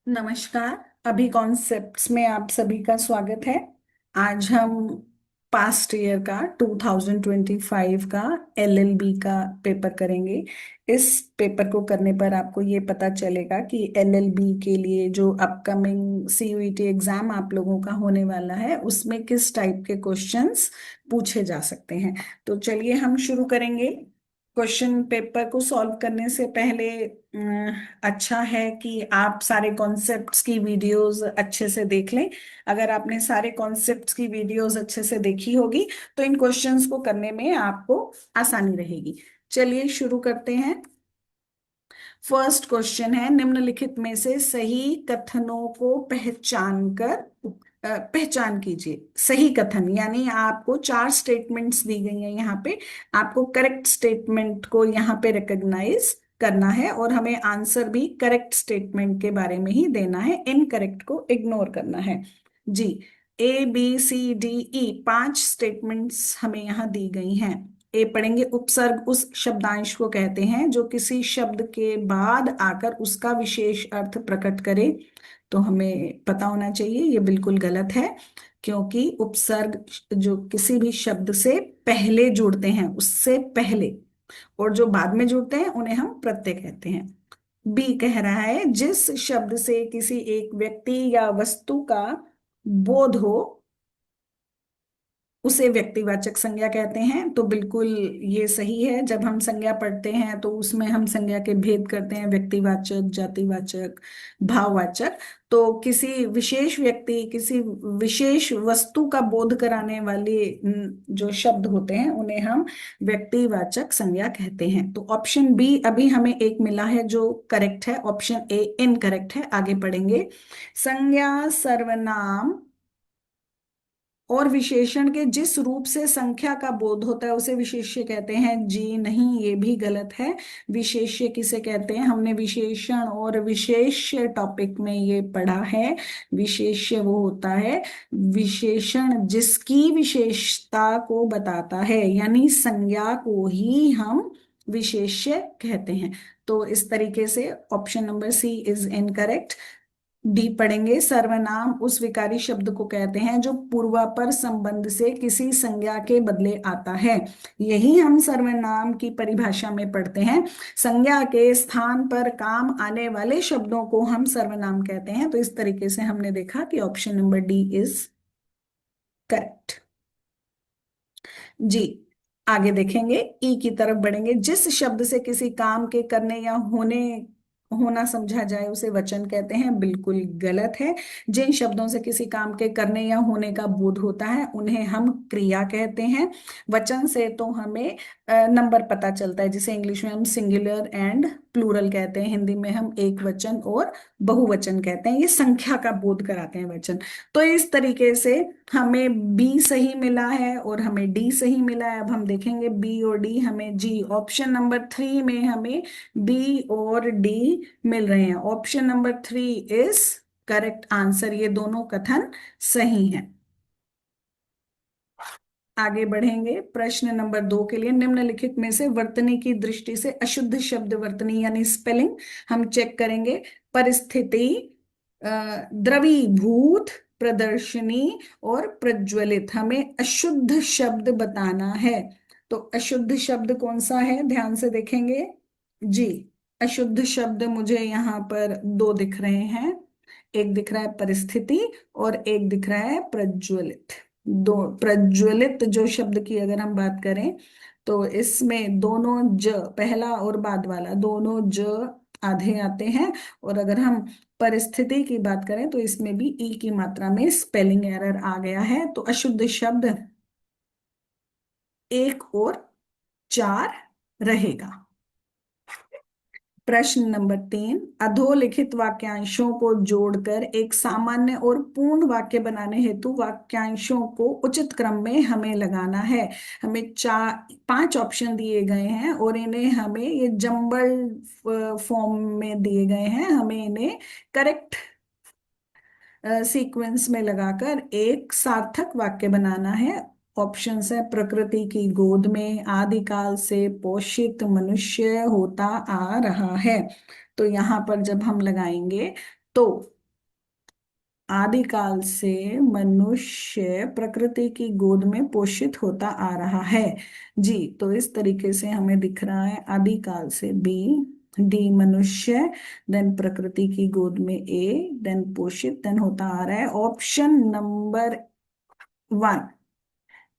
नमस्कार। अभी कॉन्सेप्ट्स में आप सभी का स्वागत है। आज हम पास्ट ईयर का 2025 का एलएलबी का पेपर करेंगे। इस पेपर को करने पर आपको ये पता चलेगा कि एलएलबी के लिए जो अपकमिंग सीयूईटी एग्जाम आप लोगों का होने वाला है उसमें किस टाइप के क्वेश्चंस पूछे जा सकते हैं। तो चलिए हम शुरू करेंगे। क्वेश्चन पेपर को सॉल्व करने से पहले अच्छा है कि आप सारे कॉन्सेप्ट्स की वीडियोस अच्छे से देख लें। अगर आपने सारे कॉन्सेप्ट्स की वीडियोस अच्छे से देखी होगी तो इन क्वेश्चंस को करने में आपको आसानी रहेगी। चलिए शुरू करते हैं। फर्स्ट क्वेश्चन है, निम्नलिखित में से सही कथनों को पहचान कीजिए। सही कथन यानी आपको चार स्टेटमेंट्स दी गई हैं यहाँ पे। आपको करेक्ट स्टेटमेंट को यहाँ पे रिकॉग्नाइज करना है और हमें आंसर भी करेक्ट स्टेटमेंट के बारे में ही देना है, इनकरेक्ट को इग्नोर करना है। जी, ABCDE पांच स्टेटमेंट्स हमें यहाँ दी गई हैं। ए पढ़ेंगे, उपसर्ग उस शब्दांश को कहते हैं जो किसी शब्द के बाद आकर उसका विशेष अर्थ प्रकट करे। तो हमें पता होना चाहिए ये बिल्कुल गलत है, क्योंकि उपसर्ग जो किसी भी शब्द से पहले जुड़ते हैं, उससे पहले, और जो बाद में जुड़ते हैं उन्हें हम प्रत्यय कहते हैं। बी कह रहा है, जिस शब्द से किसी एक व्यक्ति या वस्तु का बोध हो उसे व्यक्तिवाचक संज्ञा कहते हैं। तो बिल्कुल ये सही है। जब हम संज्ञा पढ़ते हैं तो उसमें हम संज्ञा के भेद करते हैं, व्यक्तिवाचक, जातिवाचक, भाववाचक। तो किसी विशेष व्यक्ति, किसी विशेष वस्तु का बोध कराने वाले जो शब्द होते हैं उन्हें हम व्यक्तिवाचक संज्ञा कहते हैं। तो ऑप्शन बी अभी हमें एक मिला है जो करेक्ट है, ऑप्शन ए इनकरेक्ट है। आगे पढ़ेंगे। संज्ञा सर्वनाम और विशेषण के जिस रूप से संख्या का बोध होता है उसे विशेष्य कहते हैं। जी नहीं, ये भी गलत है। विशेष्य किसे कहते हैं? हमने विशेषण और विशेष्य टॉपिक में ये पढ़ा है। विशेष्य वो होता है विशेषण जिसकी विशेषता को बताता है, यानी संज्ञा को ही हम विशेष्य कहते हैं। तो इस तरीके से option number C is incorrect. D पढ़ेंगे, सर्वनाम उस विकारी शब्द को कहते हैं जो पूर्वापर संबंध से किसी संज्ञा के बदले आता है। यही हम सर्वनाम की परिभाषा में पढ़ते हैं। संज्ञा के स्थान पर काम आने वाले शब्दों को हम सर्वनाम कहते हैं। तो इस तरीके से हमने देखा कि option number D is correct. जी, आगे देखेंगे, ई की तरफ बढ़ेंगे। जिस शब्द से किसी काम के करने या होना समझा जाए उसे वचन कहते हैं। बिल्कुल गलत है। जिन शब्दों से किसी काम के करने या होने का बोध होता है उन्हें हम क्रिया कहते हैं। वचन से तो हमें नंबर पता चलता है, जिसे इंग्लिश में हम सिंगुलर एंड प्लूरल कहते हैं, हिंदी में हम एक वचन और बहुवचन कहते हैं। ये संख्या का बोध कराते हैं वचन। तो इस तरीके से हमें बी सही मिला है और हमें डी सही मिला है। अब हम देखेंगे बी और डी। हमें जी, ऑप्शन नंबर 3 में हमें बी और डी मिल रहे हैं। Option number 3 is correct answer. ये दोनों कथन सही हैं। आगे बढ़ेंगे प्रश्न नंबर 2 के लिए। निम्नलिखित में से वर्तनी की दृष्टि से अशुद्ध शब्द वर्तनी यानी स्पेलिंग हम चेक करेंगे। परिस्थिति, द्रवीभूत, प्रदर्शनी और प्रज्वलित। हमें अशुद्ध शब्द बताना है। तो अशुद्ध शब्द कौन सा है, ध्यान से देखेंगे। जी, अशुद्ध शब्द मुझे यहाँ पर दो दिख रहे हैं। एक दिख रहा है परिस्थिति और एक दिख रहा है प्रज्वलित। दो, प्रज्वलित जो शब्द की अगर हम बात करें तो इसमें दोनों ज, पहला और बाद वाला दोनों ज आधे आते हैं। और अगर हम परिस्थिति की बात करें तो इसमें भी ई की मात्रा में स्पेलिंग एरर आ गया है। तो अशुद्ध शब्द एक और चार रहेगा। प्रश्न नंबर 3, अधोलिखित वाक्यांशों को जोड़कर एक सामान्य और पूर्ण वाक्य बनाने हेतु वाक्यांशों को उचित क्रम में हमें लगाना है। हमें चार पांच ऑप्शन दिए गए हैं और इन्हें हमें ये जंबल फॉर्म में दिए गए हैं। हमें इन्हें करेक्ट सीक्वेंस में लगाकर एक सार्थक वाक्य बनाना है। ऑप्शन है, प्रकृति की गोद में आदिकाल से पोषित मनुष्य होता आ रहा है। तो यहाँ पर जब हम लगाएंगे तो आदिकाल से मनुष्य प्रकृति की गोद में पोषित होता आ रहा है। जी, तो इस तरीके से हमें दिख रहा है, आदिकाल से बी, डी मनुष्य, देन प्रकृति की गोद में ए, देन पोषित, देन होता आ रहा है ऑप्शन नंबर वन।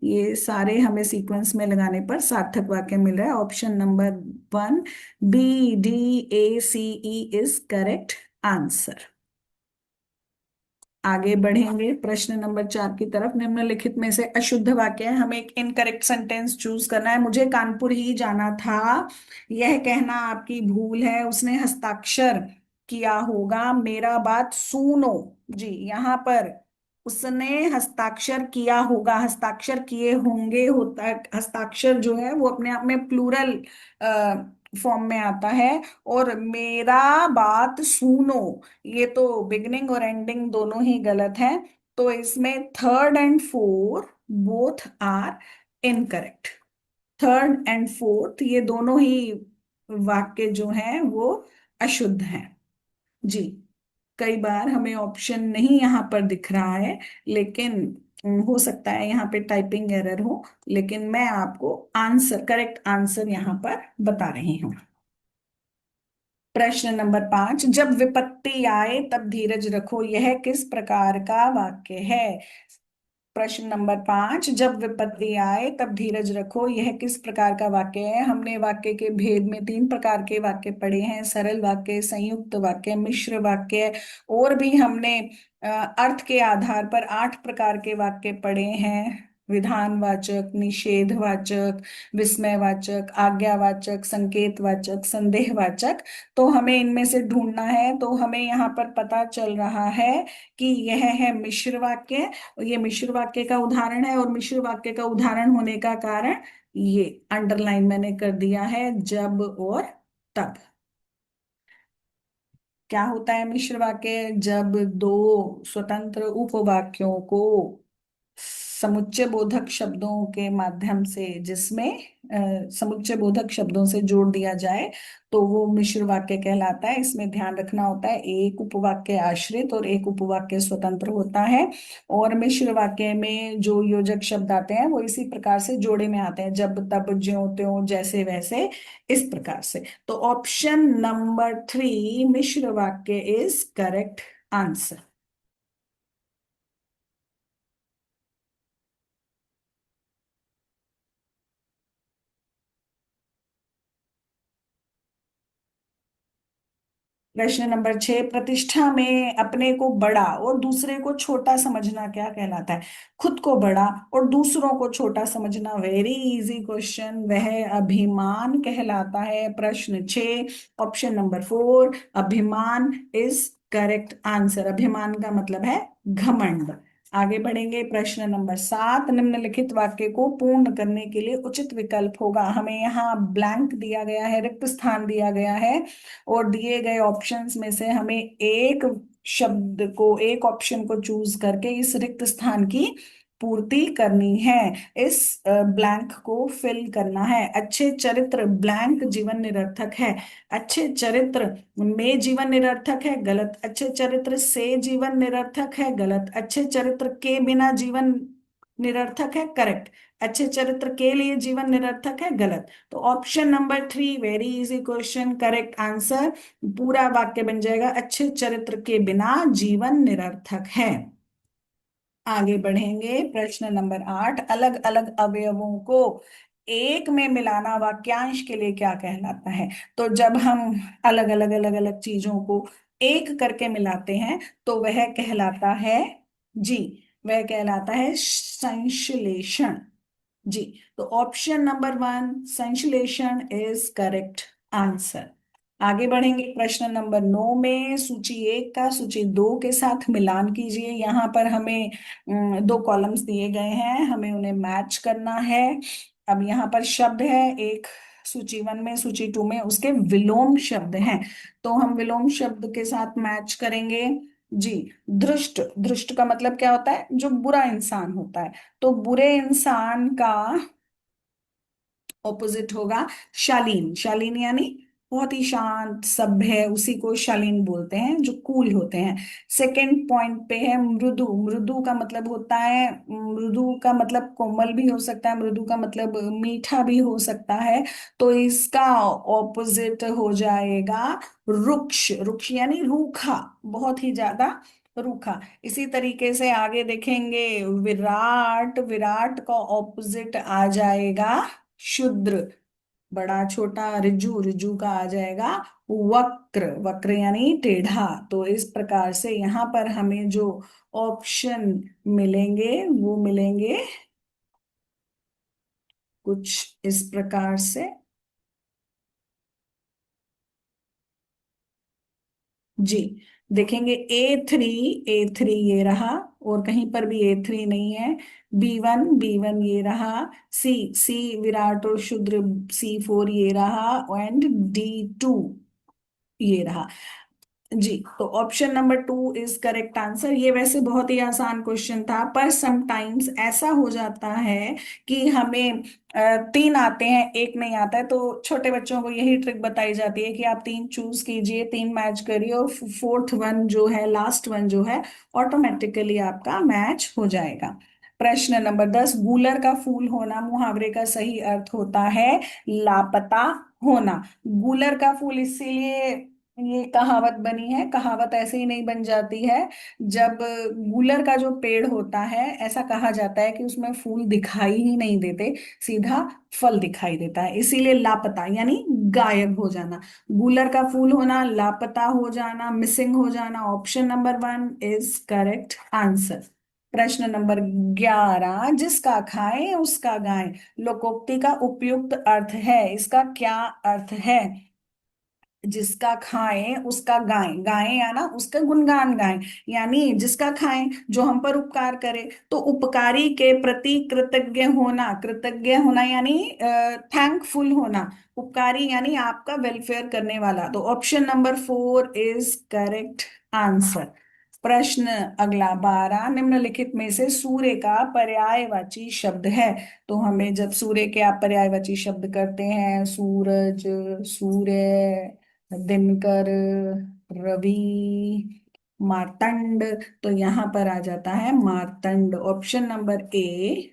ये सारे हमें सीक्वेंस में लगाने पर सार्थक वाक्य मिल रहा है। Option number one, B D A C E is correct answer. आगे बढ़ेंगे प्रश्न नंबर 4 की तरफ। निम्नलिखित में से अशुद्ध वाक्य है, हमें एक इनकरेक्ट सेंटेंस चूज करना है। मुझे कानपुर ही जाना था, यह कहना आपकी भूल है। उसने हस्ताक्षर किया होगा, मेरा बात सुनो। जी, यहाँ पर उसने हस्ताक्षर किया होगा, हस्ताक्षर किए होंगे होता है। हस्ताक्षर जो है वो अपने आप में प्लूरल फॉर्म में आता है। और मेरा बात सुनो, ये तो बिगनिंग और एंडिंग दोनों ही गलत है। तो इसमें third and fourth both are incorrect. Third and fourth ये दोनों ही वाक्य जो हैं वो अशुद्ध हैं। जी, कई बार हमें ऑप्शन नहीं यहाँ पर दिख रहा है, लेकिन हो सकता है यहाँ पे टाइपिंग एरर हो, लेकिन मैं आपको आंसर, करेक्ट आंसर यहाँ पर बता रही हूँ। प्रश्न नंबर 5, जब विपत्ति आए तब धीरज रखो, यह किस प्रकार का वाक्य है? प्रश्न नंबर 5, जब विपत्ति आए तब धीरज रखो, यह किस प्रकार का वाक्य है? हमने वाक्य के भेद में 3 प्रकार के वाक्य पढ़े हैं, सरल वाक्य, संयुक्त वाक्य, मिश्र वाक्य। और भी हमने अर्थ के आधार पर 8 प्रकार के वाक्य पढ़े हैं, विधानवाचक, निषेधवाचक, विस्मयवाचक, आज्ञावाचक, संकेतवाचक, संदेहवाचक। तो हमें इनमें से ढूंढना है। तो हमें यहाँ पर पता चल रहा है कि यह है मिश्र वाक्य। ये मिश्र वाक्य का उदाहरण है, और मिश्र वाक्य का उदाहरण होने का कारण ये अंडरलाइन मैंने कर दिया है, जब और तब। क्या होता है मिश्र वाक्य? जब दो स्वतंत्र उपवाक्यों को समुच्चय बोधक शब्दों के माध्यम से, जिसमें समुच्चय बोधक शब्दों से जोड़ दिया जाए, तो वो मिश्र वाक्य कहलाता है। इसमें ध्यान रखना होता है, एक उपवाक्य आश्रित और एक उपवाक्य स्वतंत्र होता है। और मिश्र वाक्य में जो योजक शब्द आते हैं वो इसी प्रकार से जोड़े में आते हैं, जब तब ज्यों त्यों जैसे वैसे, इस प्रकार से। तो ऑप्शन नंबर 3 मिश्र वाक्य इज करेक्ट आंसर। प्रश्न नंबर 6, प्रतिष्ठा में अपने को बड़ा और दूसरे को छोटा समझना क्या कहलाता है? खुद को बड़ा और दूसरों को छोटा समझना, वेरी इजी क्वेश्चन, वह अभिमान कहलाता है। प्रश्न 6, ऑप्शन नंबर 4 अभिमान इज करेक्ट आंसर। अभिमान का मतलब है घमंड। आगे बढ़ेंगे, प्रश्न नंबर 7, निम्नलिखित वाक्य को पूर्ण करने के लिए उचित विकल्प होगा। हमें यहाँ ब्लैंक दिया गया है, रिक्त स्थान दिया गया है, और दिए गए ऑप्शंस में से हमें एक शब्द को, एक ऑप्शन को चूज करके इस रिक्त स्थान की पूर्ति करनी है, इस ब्लैंक को फिल करना है। अच्छे चरित्र ब्लैंक जीवन निरर्थक है। अच्छे चरित्र में जीवन निरर्थक है, गलत। अच्छे चरित्र से जीवन निरर्थक है, गलत। अच्छे चरित्र के बिना जीवन निरर्थक है, करेक्ट। अच्छे चरित्र के लिए जीवन निरर्थक है, गलत। तो option number 3 very easy question, correct answer. पूरा वाक्य बन जाएगा, अच्छे चरित्र के बिना जीवन निरर्थक है। आगे बढ़ेंगे, प्रश्न नंबर 8, अलग अलग अवयवों को एक में मिलाना वाक्यांश के लिए क्या कहलाता है? तो जब हम अलग अलग चीजों को एक करके मिलाते हैं तो वह कहलाता है, जी, वह कहलाता है संश्लेषण। जी, तो ऑप्शन नंबर 1 संश्लेषण इज करेक्ट आंसर। आगे बढ़ेंगे, प्रश्न नंबर 9 में सूची 1 का सूची 2 के साथ मिलान कीजिए। यहाँ पर हमें 2 कॉलम्स दिए गए हैं, हमें उन्हें मैच करना है। अब यहाँ पर शब्द है, एक सूची 1 में, सूची 2 में उसके विलोम शब्द हैं, तो हम विलोम शब्द के साथ मैच करेंगे। जी, दृष्ट, दृष्ट का मतलब क्या होता है? जो बुरा इंसान होता है। तो बुरे इंसान का ऑपोजिट होगा शालीन। शालीन यानी बहुत ही शांत सभ्य है, उसी को शालीन बोलते हैं, जो कूल होते हैं। सेकंड पॉइंट पे है मृदु। मृदु का मतलब होता है, मृदु का मतलब कोमल भी हो सकता है, मृदु का मतलब मीठा भी हो सकता है। तो इसका ऑपोजिट हो जाएगा रुक्ष। रुक्ष यानी रूखा, बहुत ही ज्यादा रूखा। इसी तरीके से आगे देखेंगे विराट। विराट का ऑपोजिट आ जाएगा शुद्र, बड़ा छोटा। ऋजु, ऋजु का आ जाएगा वक्र। वक्र यानी टेढ़ा। तो इस प्रकार से यहाँ पर हमें जो ऑप्शन मिलेंगे वो मिलेंगे कुछ इस प्रकार से। जी, देखेंगे A3। A3 ये रहा, और कहीं पर भी A3 नहीं है। B1। B1 ये रहा। सी सी विराट और शुद्र, C4 ये रहा, एंड D2 ये रहा। जी, तो option number 2 is correct answer. ये वैसे बहुत ही आसान क्वेश्चन था, पर समटाइम्स ऐसा हो जाता है कि हमें तीन आते हैं, एक नहीं आता है। तो छोटे बच्चों को यही ट्रिक बताई जाती है कि आप तीन चूज कीजिए, तीन मैच करिए, और फोर्थ वन जो है, लास्ट वन जो है, ऑटोमेटिकली आपका मैच हो जाएगा। प्रश्न नंबर 10, गूलर का फूल होना मुहावरे का सही अर्थ होता है लापता होना। गूलर का फूल इसीलिए ये कहावत बनी है, कहावत ऐसे ही नहीं बन जाती है। जब गूलर का जो पेड़ होता है, ऐसा कहा जाता है कि उसमें फूल दिखाई ही नहीं देते, सीधा फल दिखाई देता है, इसीलिए लापता यानी गायब हो जाना। गूलर का फूल होना, लापता हो जाना, मिसिंग हो जाना। Option number 1 is correct answer. प्रश्न नंबर 11, जिसका खाएं उसका गाएं लोकोक्ति का उपयुक्त अर्थ है। इसका क्या अर्थ है? जिसका खाएं उसका गाएं, गाएं या ना उसका गुणगान गाएं, यानी जिसका खाएं जो हम पर उपकार करे, तो उपकारी के प्रति कृतज्ञ होना। कृतज्ञ होना यानी थैंकफुल होना। उपकारी यानी आपका वेलफेयर करने वाला। तो option number 4 is correct answer. प्रश्न अगला 12, निम्नलिखित में से सूर्य का पर्यायवाची शब्द है। तो हमें जब सूर्य के आप पर्यायवाची शब्द करते हैं, सूरज, सूर्य, दिनकर, रवि, मार्तंड, तो यहां पर आ जाता है Martand. Option number A,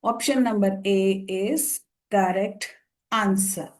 option number A is correct answer.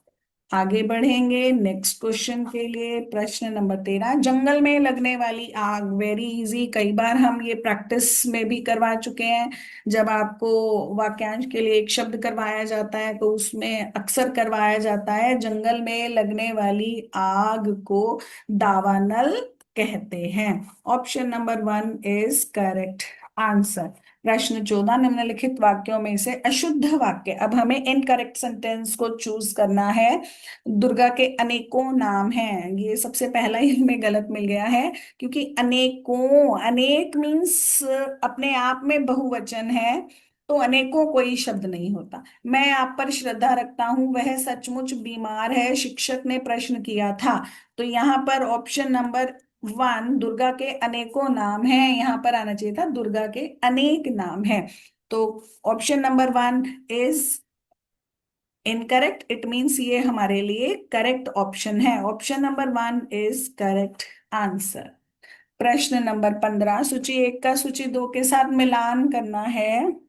आगे बढ़ेंगे नेक्स्ट क्वेश्चन के लिए। प्रश्न नंबर 13, जंगल में लगने वाली आग। वेरी इजी, कई बार हम ये प्रैक्टिस में भी करवा चुके हैं। जब आपको वाक्यांश के लिए एक शब्द करवाया जाता है, तो उसमें अक्सर करवाया जाता है जंगल में लगने वाली आग को दावानल कहते हैं। Option number 1 is correct answer. प्रश्न 14, निम्नलिखित वाक्यों में से अशुद्ध वाक्य। अब हमें इनकरेक्ट सेंटेंस को चूज करना है। दुर्गा के अनेकों नाम हैं, ये सबसे पहला ही हमें गलत मिल गया है, क्योंकि अनेकों, अनेक मीन्स अपने आप में बहुवचन है, तो अनेकों कोई शब्द नहीं होता। मैं आप पर श्रद्धा रखता हूं, वह सचमुच बीमार है, शिक्षक ने प्रश्न किया था। तो यहाँ पर ऑप्शन नंबर 1, दुर्गा के अनेकों नाम हैं, यहाँ पर आना चाहिए था दुर्गा के अनेक नाम हैं। तो option number 1 is incorrect, it means ये हमारे लिए करेक्ट ऑप्शन है। Option number 1 is correct answer. प्रश्न नंबर 15, सूची 1 का सूची 2 के साथ मिलान करना है।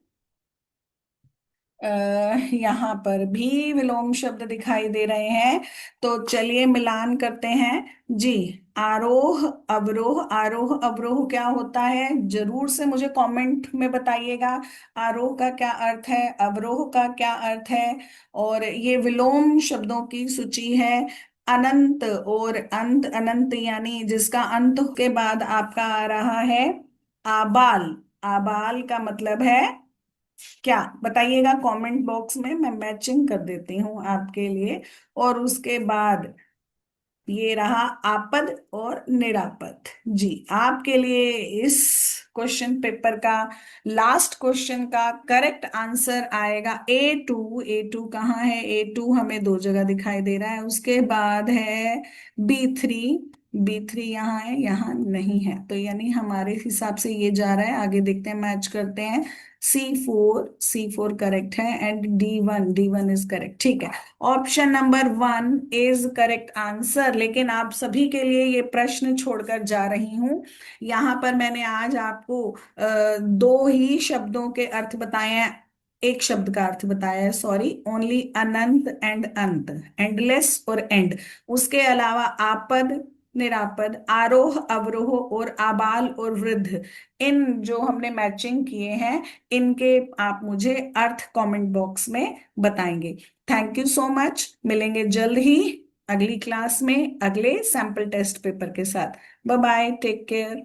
यहाँ पर भी विलोम शब्द दिखाई दे रहे हैं, तो चलिए मिलान करते हैं। जी, आरोह अवरोह। आरोह अवरोह क्या होता है, जरूर से मुझे कमेंट में बताइएगा। आरोह का क्या अर्थ है, अवरोह का क्या अर्थ है। और ये विलोम शब्दों की सूची है। अनंत और अंत। अनंत यानी जिसका अंत के बाद आपका आ रहा है आबाल। आबाल का मतलब है क्या, बताइएगा कमेंट बॉक्स में, मैं मैचिंग कर देती हूँ आपके लिए। और उसके बाद ये रहा आपद और निरापद। जी, आपके लिए इस क्वेश्चन पेपर का लास्ट क्वेश्चन का करेक्ट आंसर आएगा A2। A2 कहाँ है? A2 हमें दो जगह दिखाई दे रहा है। उसके बाद है B3। B3 यहाँ है, यहाँ नहीं है, तो यानी हमारे हिसाब से ये जा रहा है। आगे देखते हैं, मैच करते हैं। C4 करेक्ट है, एंड D1 इज करेक्ट। ठीक है, option number 1 is correct answer. लेकिन आप सभी के लिए ये प्रश्न छोड़कर जा रही हूं। यहाँ पर मैंने आज आपको दो ही शब्दों के अर्थ बताए हैं, एक शब्द का अर्थ बताया है, सॉरी, ओनली अनंत एंड अंत, एंडलेस और एंड। उसके अलावा आपद, निरापद, आरोह अवरोह और आबाल और वृद्ध, इन जो हमने मैचिंग किए हैं, इनके आप मुझे अर्थ कमेंट बॉक्स में बताएंगे। Thank you so much. मिलेंगे जल्द ही अगली क्लास में अगले सैंपल टेस्ट पेपर के साथ। Bye bye, take care.